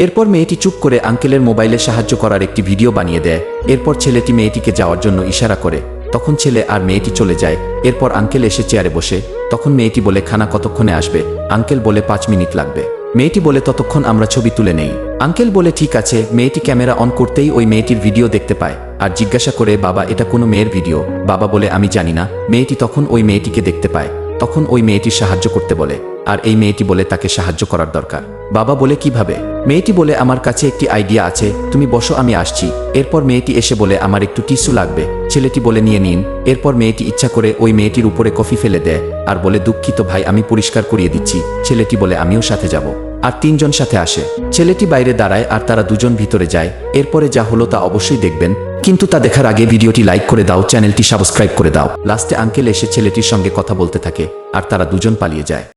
এরপর মেয়েটি চুপ করে আঙ্কেলের মোবাইলে সাহায্য করার একটি ভিডিও বানিয়ে দেয়। এরপর ছেলেটি মেয়েটিকে যাওয়ার জন্য ইশারা করে। তখন ছেলে আর মেয়েটি চলে যায়। এরপর আঙ্কেল এসে চেয়ারে বসে। তখন মেয়েটি বলে, খানা কতক্ষণে আসবে? আঙ্কেল বলে, 5 মিনিট লাগবে। মেয়েটি বলে, ততক্ষণ আমরা ছবি তুলে নেই। আঙ্কেল বলে, ঠিক আছে। মেয়েটি ক্যামেরা অন করতেই ওই মেয়েটির ভিডিও দেখতে পায় আর জিজ্ঞাসা করে, বাবা এটা কোনো মেয়ের ভিডিও? বাবা বলে, আমি জানি না। মেয়েটি তখন ওই মেয়েটিকে দেখতে পায়। তখন ওই মেয়েটির সাহায্য করতে বলে আর এই মেয়েটি বলে তাকে সাহায্য করার দরকার। বাবা বলে, কিভাবে? মেয়েটি বলে, আমার কাছে একটি আইডিয়া আছে, তুমি বসো, আমি আসছি। এরপর মেয়েটি এসে বলে, আমার একটু টিস্যু লাগবে। ছেলেটি বলে, নিয়ে নিন। এরপর মেয়েটি ইচ্ছা করে ওই মেয়েটির উপরে কফি ফেলে দেয় আর বলে, দুঃখিত ভাই, আমি পরিষ্কার করিয়ে দিচ্ছি। ছেলেটি বলে, আমিও সাথে যাব। আর 3 জন সাথে আসে। ছেলেটি বাইরে দাঁড়ায় আর তারা দুজন ভিতরে যায়। এরপরে যা হলো তা অবশ্যই দেখবেন, কিন্তু তা দেখার আগে ভিডিওটি লাইক করে দাও, চ্যানেলটি সাবস্ক্রাইব করে দাও। লাস্টে আঙ্কেল এসে ছেলেটির সঙ্গে কথা বলতে থাকে আর তারা দুজন পালিয়ে যায়।